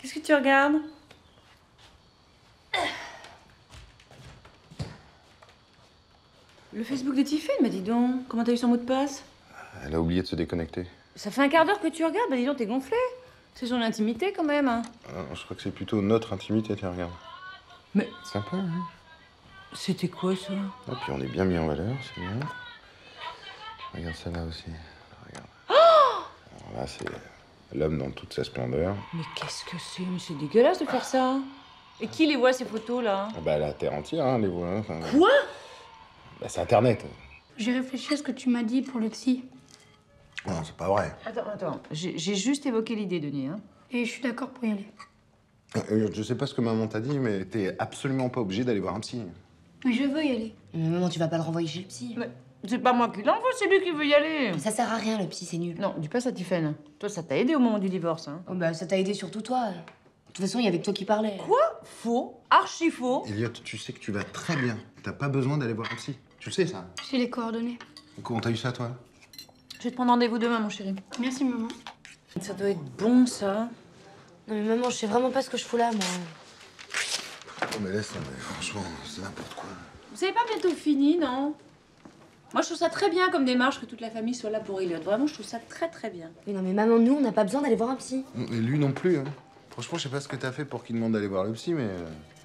Qu'est-ce que tu regardes? Le Facebook de Tiffany, bah dis donc. Comment t'as eu son mot de passe? Elle a oublié de se déconnecter. Ça fait un quart d'heure que tu regardes, bah dis donc, t'es gonflé. C'est son intimité quand même. Hein. Je crois que c'est plutôt notre intimité, tiens, regarde. Mais Sympa, hein? c'était quoi ça? Et puis on est bien mis en valeur, c'est bien. Regarde celle-là aussi. Regarde. Alors là, c'est l'homme dans toute sa splendeur. Mais qu'est-ce que c'est? Mais c'est dégueulasse de faire ça. Et qui les voit ces photos là? Ah bah la terre entière, hein, les voit. Hein, enfin, Quoi? bah, c'est Internet. J'ai réfléchi à ce que tu m'as dit pour le psy. Non, c'est pas vrai. Attends. J'ai juste évoqué l'idée, Denis. Hein. Et je suis d'accord pour y aller. Je sais pas ce que maman t'a dit, mais t'es absolument pas obligé d'aller voir un psy. Mais je veux y aller. Mais maman, tu vas pas le renvoyer chez le psy. Mais c'est pas moi qui l'envoie, c'est lui qui veut y aller. Ça sert à rien, le psy, c'est nul. Non, dis pas ça, Tiffany. Toi, ça t'a aidé au moment du divorce. Hein. Oh bah, ça t'a aidé surtout toi. De toute façon, il y avait que toi qui parlais. Quoi? Faux. Archi faux. Elliot, tu sais que tu vas très bien. T'as pas besoin d'aller voir un psy. Tu le sais, ça. J'ai les coordonnées. Comment t'as eu ça, toi? Je vais te prendre rendez-vous demain, mon chéri. Merci, maman. Ça doit être bon, ça. Non mais maman, je sais vraiment pas ce que je fous là, moi. Oh, mais laisse, mais franchement, c'est n'importe quoi. Vous savez pas bientôt fini, non? Moi, je trouve ça très bien comme démarche que toute la famille soit là pour Elliot. Vraiment, je trouve ça très, très bien. Mais non mais maman, nous, on n'a pas besoin d'aller voir un psy. Et lui non plus, hein. Franchement, je sais pas ce que t'as fait pour qu'il demande d'aller voir le psy, mais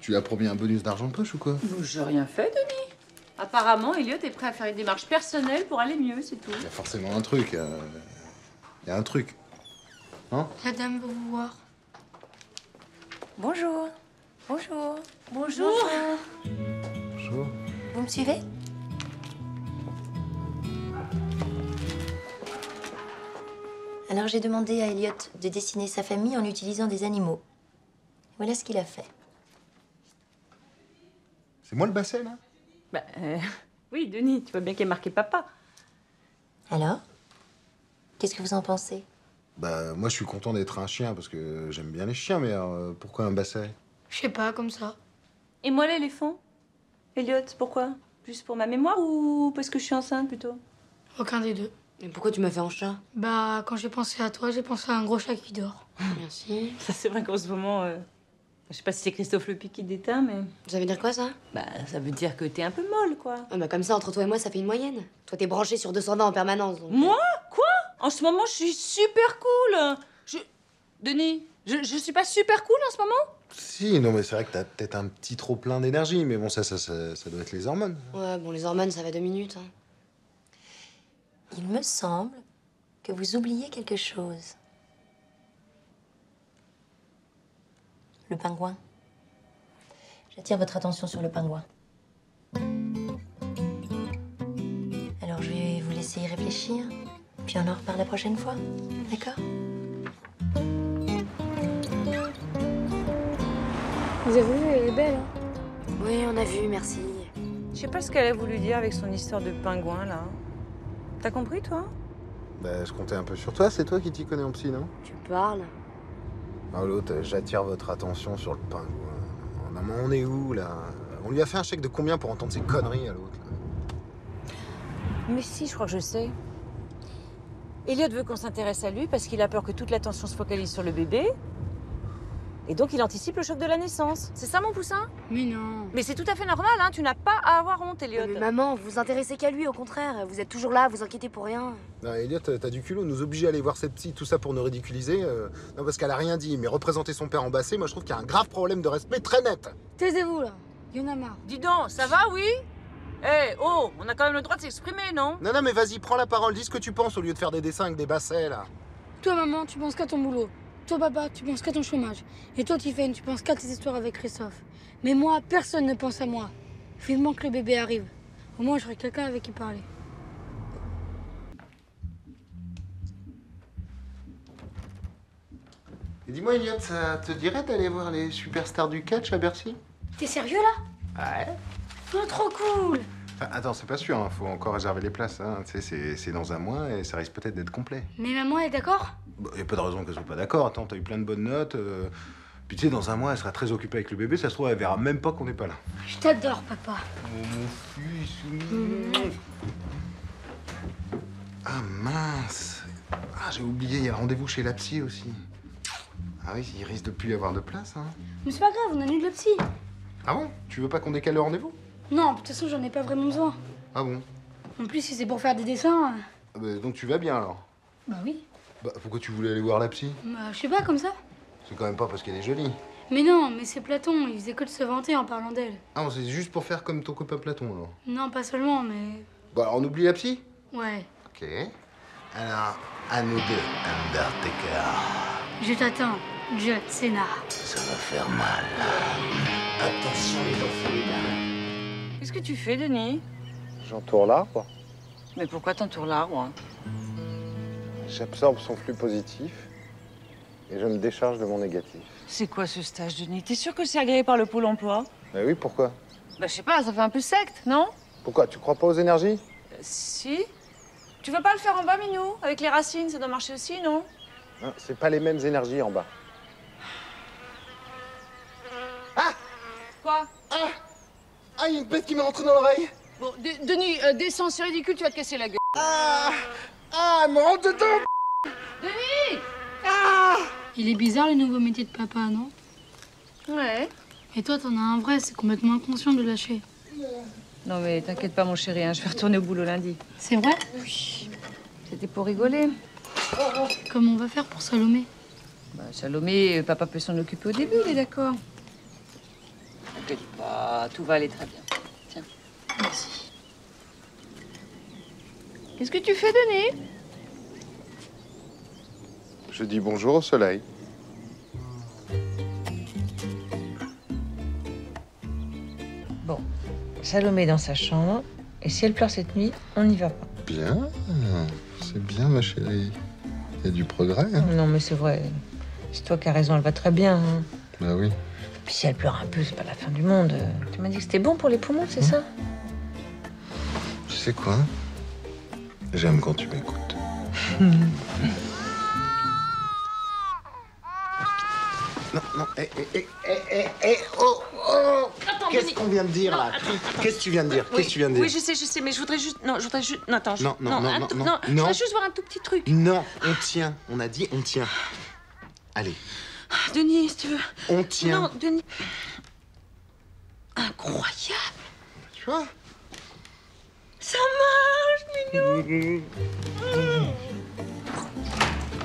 tu lui as promis un bonus d'argent de poche ou quoi? J'ai rien fait, Denis. Apparemment, Elliot est prêt à faire une démarche personnelle pour aller mieux, c'est tout. Il y a forcément un truc. Il y a un truc. Hein? La dame veut vous voir. Bonjour. Bonjour. Bonjour. Bonjour. Vous me suivez? Alors j'ai demandé à Elliot de dessiner sa famille en utilisant des animaux. Voilà ce qu'il a fait. C'est moi le basset, là? Bah, oui, Denis, tu vois bien qu'il y a marqué papa. Alors? Qu'est-ce que vous en pensez? Bah, moi, je suis content d'être un chien parce que j'aime bien les chiens, mais pourquoi un basset? Je sais pas, comme ça. Et moi, l'éléphant? Elliot, pourquoi? Juste pour ma mémoire ou parce que je suis enceinte, plutôt? Aucun des deux. Mais pourquoi tu m'as fait en chat? Bah, quand j'ai pensé à toi, j'ai pensé à un gros chat qui dort. Merci. Ça, c'est vrai qu'en ce moment... Je sais pas si c'est Christophe le Pic qui déteint, mais... Ça veut dire quoi, ça? Bah, ça veut dire que t'es un peu molle, quoi. Ah bah comme ça, entre toi et moi, ça fait une moyenne. Toi, t'es branché sur 220 en permanence, donc... Moi? Quoi? En ce moment, je suis super cool. Denis, je suis pas super cool en ce moment? Si, non, mais c'est vrai que t'as peut-être un petit trop plein d'énergie, mais bon, ça doit être les hormones. Ouais, bon, les hormones, ça va 2 minutes. Hein. Il me semble que vous oubliez quelque chose. Le pingouin. J'attire votre attention sur le pingouin. Alors, je vais vous laisser y réfléchir, puis on en reparle la prochaine fois. D'accord? Vous avez vu, elle est belle, hein? Oui, on a vu, merci. Je sais pas ce qu'elle a voulu dire avec son histoire de pingouin, là. T'as compris, toi? Bah, je comptais un peu sur toi, c'est toi qui t'y connais en psy, non? Tu parles? Ah, l'autre, j'attire votre attention sur le pingouin. Non, mais on est où, là? On lui a fait un chèque de combien pour entendre ces conneries à l'autre, là? Mais si, je crois que je sais. Elliot veut qu'on s'intéresse à lui parce qu'il a peur que toute l'attention se focalise sur le bébé. Et donc, il anticipe le choc de la naissance. C'est ça, mon poussin? Mais non. Mais c'est tout à fait normal, hein. Tu n'as pas à avoir honte, Elliot. Mais maman, vous vous intéressez qu'à lui, au contraire. Vous êtes toujours là, vous inquiétez pour rien. Non, Elliot, t'as du culot, nous obliger à aller voir cette psy, tout ça pour nous ridiculiser. Non, parce qu'elle a rien dit, mais représenter son père en basset, moi je trouve qu'il y a un grave problème de respect très net. Taisez-vous, là. Il y en a marre. Dis donc, ça va, oui? Eh, oh, on a quand même le droit de s'exprimer, non? Non, non, mais vas-y, prends la parole, dis ce que tu penses au lieu de faire des dessins avec des bassets, là. Toi, maman, tu penses qu'à ton boulot. Toi, papa, tu penses qu'à ton chômage. Et toi, Tiffany, tu penses qu'à tes histoires avec Christophe. Mais moi, personne ne pense à moi. Vivement que le bébé arrive. Au moins, j'aurai quelqu'un avec qui parler. Et dis-moi, Elliot, ça te dirait d'aller voir les superstars du catch à Bercy? T'es sérieux, là? Ouais. Oh, trop cool. Enfin, attends, c'est pas sûr, hein, faut encore réserver les places, hein. Tu sais, c'est dans un mois et ça risque peut-être d'être complet. Mais maman est d'accord? Bah, y a pas de raison qu'elle soit pas d'accord. Attends, t'as eu plein de bonnes notes. Puis tu sais, dans un mois, elle sera très occupée avec le bébé. Ça se trouve, elle verra même pas qu'on n'est pas là. Je t'adore, papa. Oh, mon fils. Ah mince. Ah, j'ai oublié, il y a rendez-vous chez la psy aussi. Ah oui, il risque de plus y avoir de place, hein. Mais c'est pas grave, on annule le psy. Ah bon? Tu veux pas qu'on décale le rendez-vous? Non, de toute façon, j'en ai pas vraiment besoin. Ah bon? En plus, si c'est pour faire des dessins... Ah bah, donc tu vas bien, alors? Bah oui. Bah, pourquoi tu voulais aller voir la psy? Bah, je sais pas, comme ça. C'est quand même pas parce qu'elle est jolie. Mais non, mais c'est Platon, il faisait que de se vanter en parlant d'elle. Ah, c'est juste pour faire comme ton copain Platon, alors. Non, pas seulement, mais... Bon, alors on oublie la psy? Ouais. Ok. Alors, à nous deux, Undertaker. Je t'attends, John Cena. Ça va faire mal. Attention, les enfants. Qu'est-ce que tu fais, Denis? J'entoure l'arbre. Mais pourquoi t'entoures l'arbre, hein? J'absorbe son flux positif et je me décharge de mon négatif. C'est quoi ce stage, Denis? T'es sûr que c'est agréé par le Pôle emploi? Mais oui, pourquoi? Bah, je sais pas, ça fait un peu secte, non? Pourquoi? Tu crois pas aux énergies? Si. Tu veux pas le faire en bas, Minou? Avec les racines, ça doit marcher aussi, non? Hein, c'est pas les mêmes énergies en bas. Quoi? Ah, il y a une peste qui m'est rentrée dans l'oreille. Bon, Denis, descends, c'est ridicule, tu vas te casser la gueule. Ah, elle me rentre dedans. Denis! Il est bizarre, le nouveau métier de papa, non? Ouais. Et toi, t'en as un vrai, c'est complètement inconscient de lâcher. Non mais t'inquiète pas, mon chéri, hein, je vais retourner au boulot lundi. C'est vrai? Oui. C'était pour rigoler. Comment on va faire pour Salomé? Bah, Salomé, papa peut s'en occuper au début, il est d'accord. T'inquiète pas, tout va aller très bien. Tiens. Merci. Qu'est-ce que tu fais, Denis? Je dis bonjour au soleil. Bon, Salomé est dans sa chambre, et si elle pleure cette nuit, on n'y va pas. Bien, c'est bien ma chérie. Il y a du progrès. Hein. Non mais c'est vrai, c'est toi qui as raison, elle va très bien. Hein. Bah oui. Puis si elle pleure un peu, c'est pas la fin du monde. Tu m'as dit que c'était bon pour les poumons, c'est ça? Tu sais quoi? J'aime quand tu m'écoutes. Non, non, oh. Qu'est-ce qu'on vient de dire, là? Qu'est-ce que tu viens de dire? Qu'est-ce que tu viens de dire? Oui, je sais, mais je voudrais juste... Non, Non, attends, Non, je voudrais juste voir un tout petit truc. Non, on tient. On a dit on tient. Allez, Denis, si tu veux... on tient. Non, Denis... Incroyable! Tu vois? Ça marche, Minou!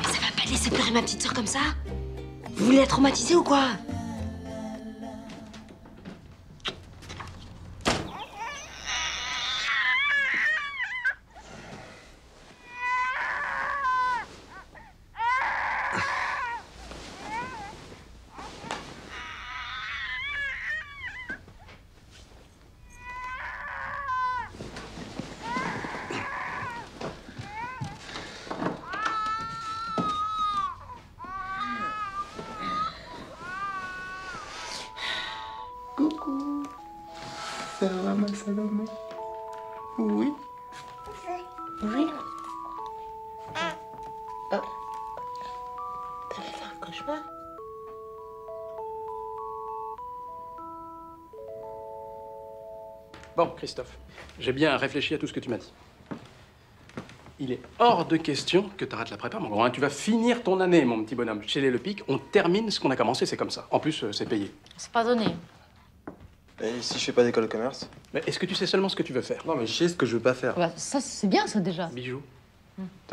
Mais ça va pas laisser pleurer ma petite sœur comme ça? Vous voulez la traumatiser ou quoi? Coucou. Ça va, ma Salomé? Oui. Oui. T'avais fait un cauchemar? Bon, Christophe, j'ai bien réfléchi à tout ce que tu m'as dit. Il est hors de question que tu arrêtes la prépa, mon grand. Hein. Tu vas finir ton année, mon petit bonhomme. Chez les Le Pic, on termine ce qu'on a commencé, c'est comme ça. En plus, c'est payé. C'est pas donné. Et si je fais pas d'école de commerce? Mais est-ce que tu sais seulement ce que tu veux faire? Non, mais je sais ce que je veux pas faire. Bah, ça, c'est bien, ça, déjà. Bijou.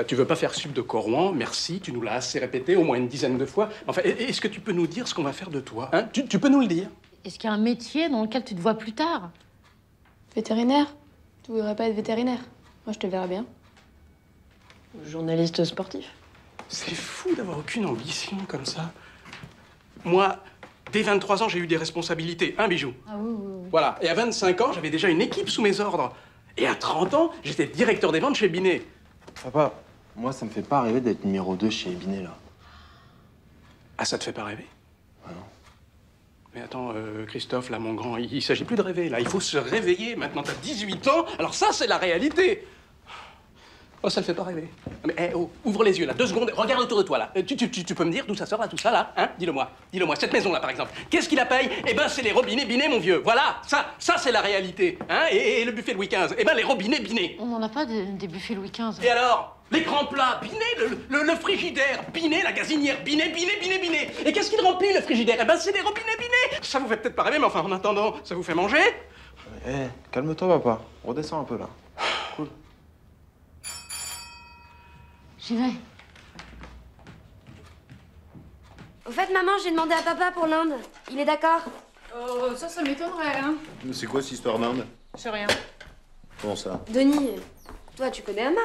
Tu veux pas faire sup de Corouan, merci, tu nous l'as assez répété, au moins une dizaine de fois. Enfin, est-ce que tu peux nous dire ce qu'on va faire de toi, hein? Tu peux nous le dire? Est-ce qu'il y a un métier dans lequel tu te vois plus tard? Vétérinaire? Tu voudrais pas être vétérinaire? Moi, je te verrais bien. Journaliste sportif. C'est fou d'avoir aucune ambition comme ça. Moi, dès 23 ans, j'ai eu des responsabilités, hein, Bijou? Ah oui, oui, oui. Voilà, et à 25 ans, j'avais déjà une équipe sous mes ordres. Et à 30 ans, j'étais directeur des ventes chez Binet. Papa, moi, ça me fait pas rêver d'être numéro 2 chez Binet, là. Ah, ça te fait pas rêver? Ah non. Mais attends, Christophe, là, mon grand, il s'agit plus de rêver, là. Il faut se réveiller. Maintenant, t'as 18 ans, alors ça, c'est la réalité. Oh, ça le fait pas rêver. Mais, oh, ouvre les yeux, là, 2 secondes. Regarde autour de toi, là. Tu peux me dire d'où ça sort, là, tout ça, là? Hein? Dis-le-moi. Dis-le-moi. Cette maison-là, par exemple. Qu'est-ce qui la paye? Eh ben, c'est les robinets Binet, mon vieux. Voilà. Ça, c'est la réalité. Hein? Et le buffet Louis XV. Eh ben, les robinets Binet. On n'en a pas des buffets Louis XV. Et alors? L'écran plat, biné, le frigidaire, biné, la gazinière, biné, biné, biné, biné. Et qu'est-ce qu'il remplit, le frigidaire? Eh ben, c'est des robinets binés. Ça vous fait peut-être pas rêver, mais enfin, en attendant, ça vous fait manger? Eh, calme-toi, papa. Redescends un peu, là. Cool. J'y vais. Au fait, maman, j'ai demandé à papa pour l'Inde. Il est d'accord? Oh, ça m'étonnerait, hein. C'est quoi cette histoire d'Inde? Je sais rien. Comment ça? Denis, toi, tu connais Amma?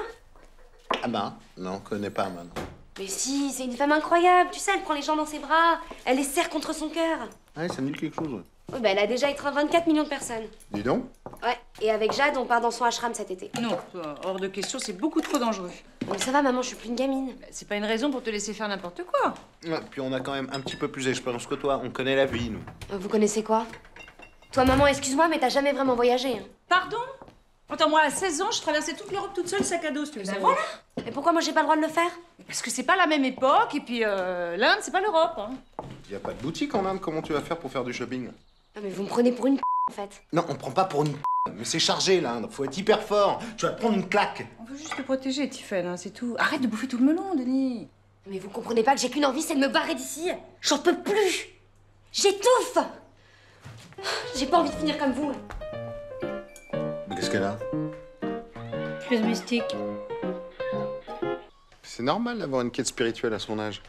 Amma? Non, je connais pas Amma. Non. Mais si, c'est une femme incroyable. Tu sais, elle prend les gens dans ses bras. Elle les serre contre son cœur. Ouais, ça me dit quelque chose. Ouais. Oui, bah, elle a déjà étreint 24 millions de personnes. Dis donc. Ouais, et avec Jade, on part dans son ashram cet été. Non, hors de question, c'est beaucoup trop dangereux. Mais ça va, maman, je suis plus une gamine. C'est pas une raison pour te laisser faire n'importe quoi. Ouais, puis on a quand même un petit peu plus d'expérience que toi. On connaît la vie, nous. Vous connaissez quoi? Toi, maman, excuse-moi, mais t'as jamais vraiment voyagé. Hein. Pardon? Attends, moi, à 16 ans, je traversais toute l'Europe toute seule, sac à dos, si tu veux savoir. Et pourquoi moi, j'ai pas le droit de le faire? Parce que c'est pas la même époque, et puis l'Inde, c'est pas l'Europe. Hein. Y a pas de boutique en Inde. Comment tu vas faire pour faire du shopping? Non, mais vous me prenez pour une en fait. Non, on prend pas pour une mais c'est chargé, l'Inde. Faut être hyper fort. Tu vas te prendre une claque. On veut juste te protéger, Tiffen, hein, c'est tout. Arrête de bouffer tout le melon, Denis. Mais vous comprenez pas que j'ai qu'une envie, c'est de me barrer d'ici. J'en peux plus. J'étouffe. J'ai pas envie de finir comme vous. Mais qu'est-ce qu'elle a? Plus mystique. C'est normal d'avoir une quête spirituelle à son âge.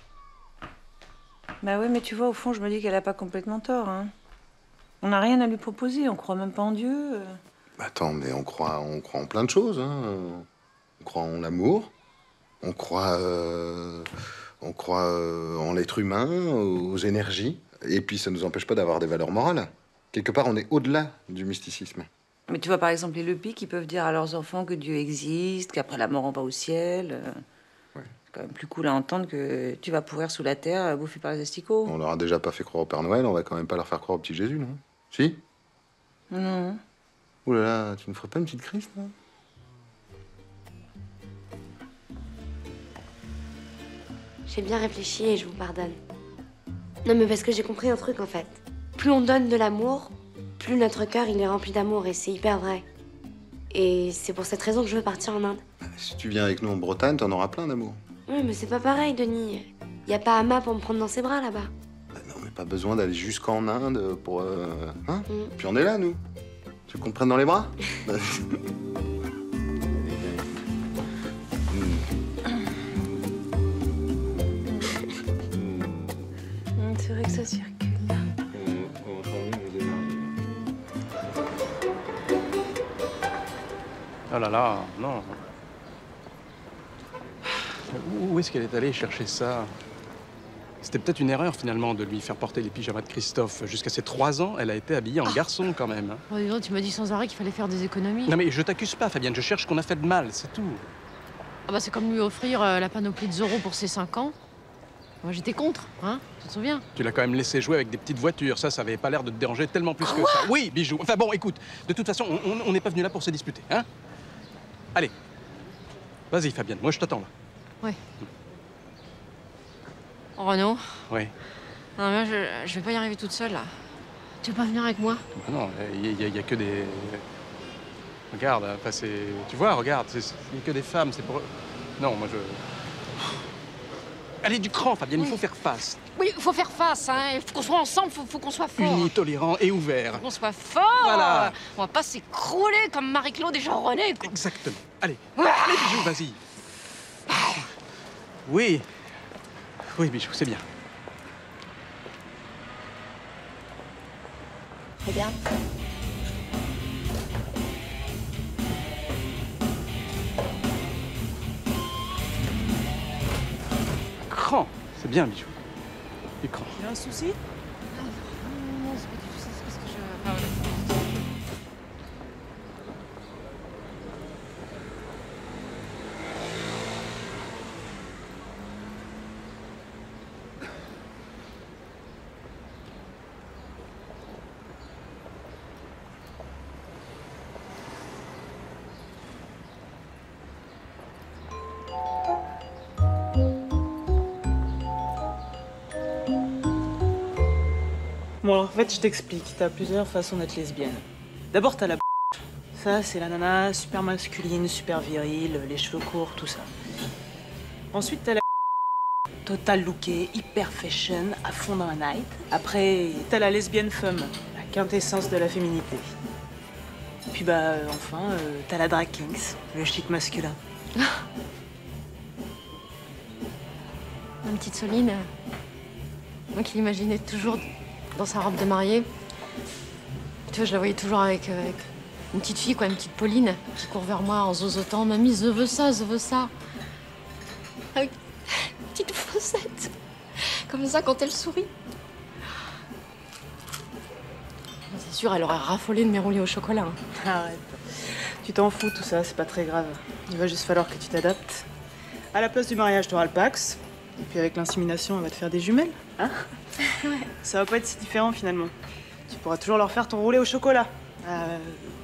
Bah ouais, mais tu vois, au fond, je me dis qu'elle a pas complètement tort, hein. On n'a rien à lui proposer, on croit même pas en Dieu. Attends, mais on croit en plein de choses, hein. On croit en l'amour. On croit en l'être humain, aux énergies. Et puis ça nous empêche pas d'avoir des valeurs morales. Quelque part, on est au-delà du mysticisme. Mais tu vois, par exemple, les lepis qui peuvent dire à leurs enfants que Dieu existe, qu'après la mort, on va au ciel. Ouais. C'est quand même plus cool à entendre que tu vas pourrir sous la terre, bouffé par les asticots. On leur a déjà pas fait croire au Père Noël, on va quand même pas leur faire croire au petit Jésus, non? Si? Non. Ouh là là, tu ne ferais pas une petite crise, là? J'ai bien réfléchi et je vous pardonne. Non, mais parce que j'ai compris un truc en fait. Plus on donne de l'amour, plus notre cœur il est rempli d'amour et c'est hyper vrai. Et c'est pour cette raison que je veux partir en Inde. Si tu viens avec nous en Bretagne, t'en auras plein d'amour. Oui, mais c'est pas pareil, Denis. Y a pas Amma pour me prendre dans ses bras là-bas. Bah non, mais pas besoin d'aller jusqu'en Inde pour... Hein? Puis on est là, nous. Tu veux qu'on te prenne dans les bras? C'est vrai que ça circule. Oh là là, non. Où est-ce qu'elle est allée chercher ça? C'était peut-être une erreur, finalement, de lui faire porter les pyjamas de Christophe. Jusqu'à ses 3 ans, elle a été habillée en garçon, quand même. Oh, dis donc, tu m'as dit sans arrêt qu'il fallait faire des économies. Non, mais je t'accuse pas, Fabienne. Je cherche ce qu'on a fait de mal, c'est tout. Ah bah, c'est comme lui offrir la panoplie de Zorro pour ses 5 ans. Moi, j'étais contre, hein? Tu te souviens? Tu l'as quand même laissé jouer avec des petites voitures. Ça avait pas l'air de te déranger tellement plus que ça. Oui, bijou. Enfin bon, écoute, de toute façon, on n'est pas venu là pour se disputer, hein? Allez. Vas-y, Fabienne. Moi, je t'attends, là. Ouais. Renaud? Oui. Non, mais je vais pas y arriver toute seule, là. Tu veux pas venir avec moi? Ah non, il y a que des... Regarde, enfin, c'est... Tu vois, regarde, il y a que des femmes, c'est pour... Non, moi, je... Allez, du cran, Fabienne, il faut faire face. Oui, il faut faire face, hein. Il faut qu'on soit ensemble, faut qu'on soit forts. Unis, tolérants et ouverts. Faut qu'on soit forts. Voilà. On va pas s'écrouler comme Marie-Claude et Jean-René, quoi. Exactement. Allez, allez, bijou, vas-y. Oui. Oui, bijou, c'est bien. Regarde. Cran, c'est bien, bijou. Du cran. Il y a un souci? Non, c'est pas du tout ça, c'est parce que je... Ah, voilà. Bon, alors, en fait, je t'explique. T'as plusieurs façons d'être lesbienne. D'abord, t'as la Ça, c'est la nana super masculine, super virile, les cheveux courts, tout ça. Ensuite, t'as la total lookée, hyper fashion, à fond dans la night. Après, t'as la lesbienne femme, la quintessence de la féminité. Puis enfin, t'as la drag kings, le chic masculin. Ma petite Soline, moi qui l'imaginais toujours dans sa robe de mariée. Tu vois, je la voyais toujours avec une petite fille, quoi, une petite Pauline, qui court vers moi en zozotant. Mamie, je veux ça, je veux ça. Avec une petite fossette. Comme ça quand elle sourit. C'est sûr, elle aurait raffolé de mes roulés au chocolat. Hein. Arrête. Tu t'en fous, tout ça, c'est pas très grave. Il va juste falloir que tu t'adaptes. À la place du mariage, t'auras le Pax. Et puis avec l'insémination, elle va te faire des jumelles, hein? Ouais. Ça va pas être si différent finalement. Tu pourras toujours leur faire ton roulé au chocolat.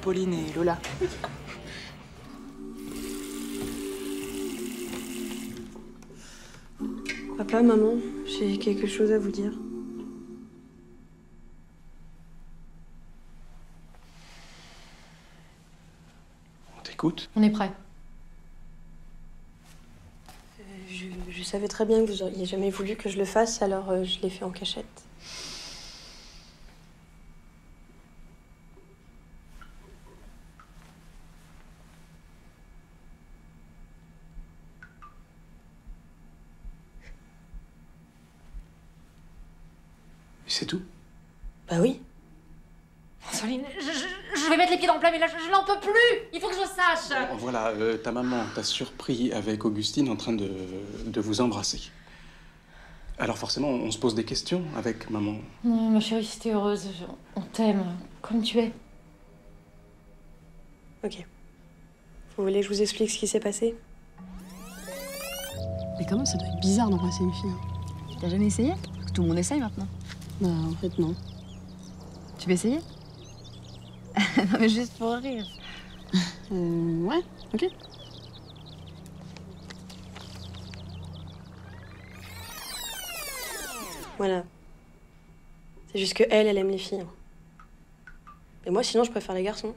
Pauline et Lola. Papa, maman, j'ai quelque chose à vous dire. On t'écoute. On est prêt. Je savais très bien que vous auriez jamais voulu que je le fasse, alors je l'ai fait en cachette. C'est tout? Bah oui. Soline, je vais mettre les pieds dans le plat, mais là, je n'en peux plus. Il faut que je sache. Bon, voilà, ta maman t'a surpris avec Augustine en train de vous embrasser. Alors forcément, on se pose des questions avec maman. Non, ma chérie, si t'es heureuse, on t'aime, comme tu es. Ok. Vous voulez que je vous explique ce qui s'est passé? Mais comment ça doit être bizarre d'embrasser une fille? T'as jamais essayé? Parce que tout le monde essaye maintenant. Bah, en fait, non. Tu veux essayer? Non, mais juste pour rire. Ouais, ok. Voilà. C'est juste que elle aime les filles. Mais moi, sinon, je préfère les garçons.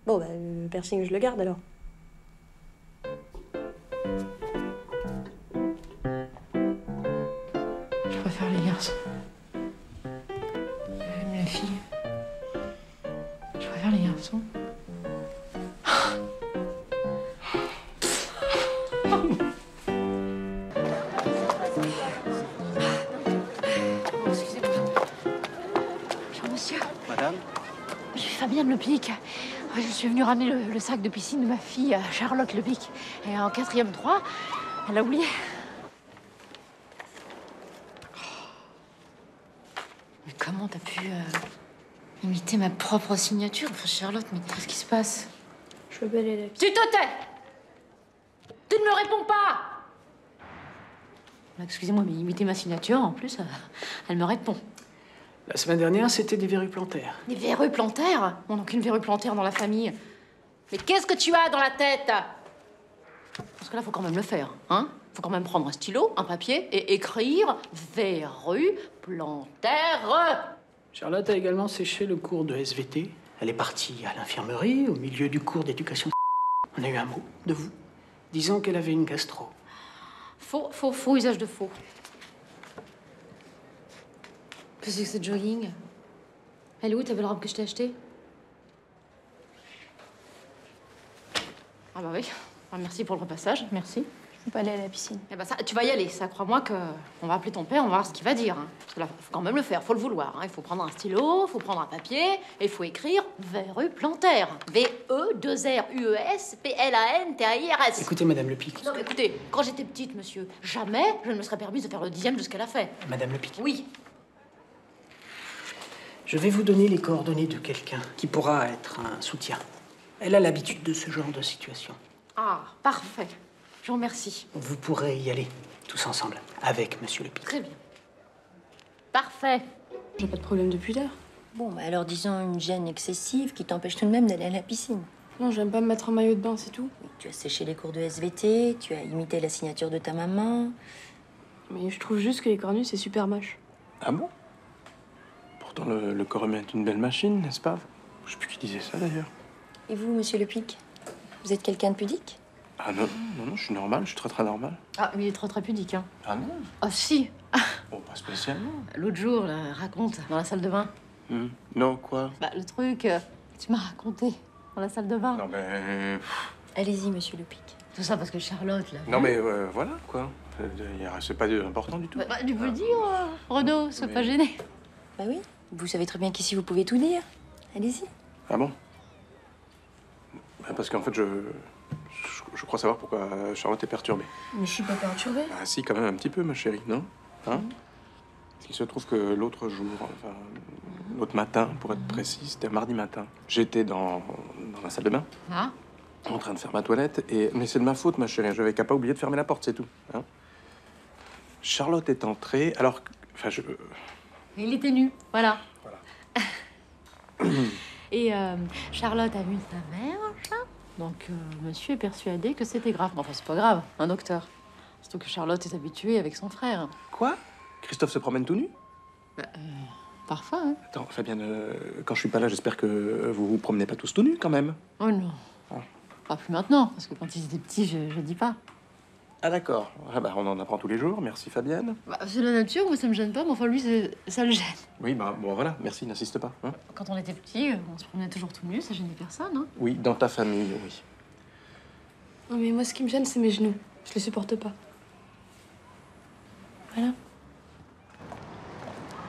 Bon, bah, le piercing, je le garde alors. Je préfère les garçons. J'aime les filles. Je préfère les garçons. Excusez-moi. Bonjour, monsieur. Madame? Je suis Fabienne Lepic. Je suis venue ramener le sac de piscine de ma fille, Charlotte Lepic. Et en 4e 3, elle a oublié. Mais comment t'as pu imiter ma propre signature? Enfin, Charlotte, mais qu'est-ce qui se passe? Je veux balayer la Tu te tais! Tu ne me réponds pas! Excusez-moi, mais imiter ma signature, en plus, elle me répond. La semaine dernière, c'était des verrues plantaires. Des verrues plantaires? On n'a aucune verrue plantaire dans la famille. Mais qu'est-ce que tu as dans la tête? Parce que là, faut quand même le faire, hein? Faut quand même prendre un stylo, un papier et écrire verrue plantaire. Charlotte a également séché le cours de SVT. Elle est partie à l'infirmerie, au milieu du cours d'éducation. On a eu un mot de vous, disant qu'elle avait une gastro. Faux usage de faux. Qu'est-ce que c'est que ce jogging? Elle est où ta belle robe que je t'ai achetée? Ah bah oui. Ah, merci pour le repassage, merci. Je peux pas aller à la piscine. Eh ben ça, tu vas y aller, ça. Crois-moi que on va appeler ton père, on va voir ce qu'il va dire. Hein. Parce que là, faut quand même le faire, faut le vouloir. Hein. Il faut prendre un stylo, faut prendre un papier, et il faut écrire verrue plantaire. V-E-2-R-U-E-S-P-L-A-N-T-A-I-R-S. Écoutez, Madame Lepic. Non, mais écoutez, quand j'étais petite, monsieur, jamais je ne me serais permise de faire le 10e de ce qu'elle a fait. Madame Lepic. Oui. Je vais vous donner les coordonnées de quelqu'un qui pourra être un soutien. Elle a l'habitude de ce genre de situation. Ah, parfait. Je vous remercie. Vous pourrez y aller, tous ensemble, avec Monsieur Lepic. Très bien. Parfait. J'ai pas de problème depuis l'heure. Bon, bah alors disons une gêne excessive qui t'empêche tout de même d'aller à la piscine. Non, j'aime pas me mettre en maillot de bain, c'est tout. Oui, tu as séché les cours de SVT, tu as imité la signature de ta maman. Mais je trouve juste que les cornues, c'est super moche. Ah bon? Pourtant, le corps est une belle machine, n'est-ce pas? Je sais plus qui disait ça, d'ailleurs. Et vous, monsieur Lepic, vous êtes quelqu'un de pudique? Ah non, non, je suis normal, je suis très normal. Ah, mais il est très pudique, hein. Ah non? Oh, si. Bon, pas spécialement. L'autre jour, là, raconte, dans la salle de bain. Non, quoi? Bah, le truc, tu m'as raconté dans la salle de bain. Non, mais... Allez-y, monsieur Lupic. Tout ça parce que Charlotte, là. Non, mais voilà, quoi. C'est pas important du tout. Bah, tu peux le dire, Renaud, sois pas gêné. Bah oui, vous savez très bien qu'ici vous pouvez tout dire. Allez-y. Ah bon? Parce qu'en fait, je crois savoir pourquoi Charlotte est perturbée. Mais je suis pas perturbée. Ah si, quand même un petit peu, ma chérie, non? Hein? Parce qu'il se trouve que l'autre jour, enfin, l'autre matin, pour être précis, c'était mardi matin, j'étais dans la salle de bain, en train de faire ma toilette, mais c'est de ma faute, ma chérie, je n'avais qu'à pas oublier de fermer la porte, c'est tout. Hein? Charlotte est entrée, alors... Enfin, Il était nu, voilà. Et Charlotte a vu sa mère, donc monsieur est persuadé que c'était grave. Enfin, c'est pas grave, un docteur. Surtout que Charlotte est habituée avec son frère. Quoi? Christophe se promène tout nu? Parfois, hein. Attends, Fabienne, quand je suis pas là, j'espère que vous vous promenez pas tous tout nus, quand même. Oh non. Pas plus maintenant, parce que quand ils étaient petits, je dis pas. Ah d'accord. Ah bah, on en apprend tous les jours, merci Fabienne. Bah, c'est la nature, moi ça me gêne pas, mais enfin lui, ça le gêne. Oui, bah bon voilà, merci, n'insiste pas. Hein? Quand on était petits, on se promenait toujours tout nu, ça gênait personne, hein. Oui, dans ta famille, oui. Non, mais moi, ce qui me gêne, c'est mes genoux. Je les supporte pas. Voilà.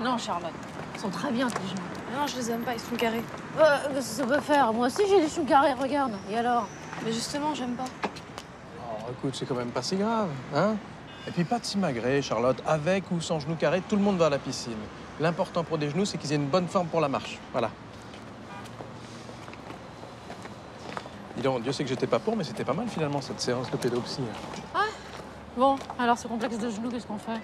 Non, Charlotte, ils sont très bien tes genoux. Non, je les aime pas, ils sont carrés. Qu'est-ce que ça peut faire? Moi aussi j'ai des choux carrés, regarde. Et alors? Mais justement, j'aime pas. Oh, écoute, c'est quand même pas si grave, hein? Et puis pas de simagrée, Charlotte. Avec ou sans genoux carrés, tout le monde va à la piscine. L'important pour des genoux, c'est qu'ils aient une bonne forme pour la marche. Voilà. Dis donc, Dieu sait que j'étais pas pour, mais c'était pas mal finalement cette séance de pédopsie. Ah, bon, alors ce complexe de genoux, qu'est-ce qu'on fait?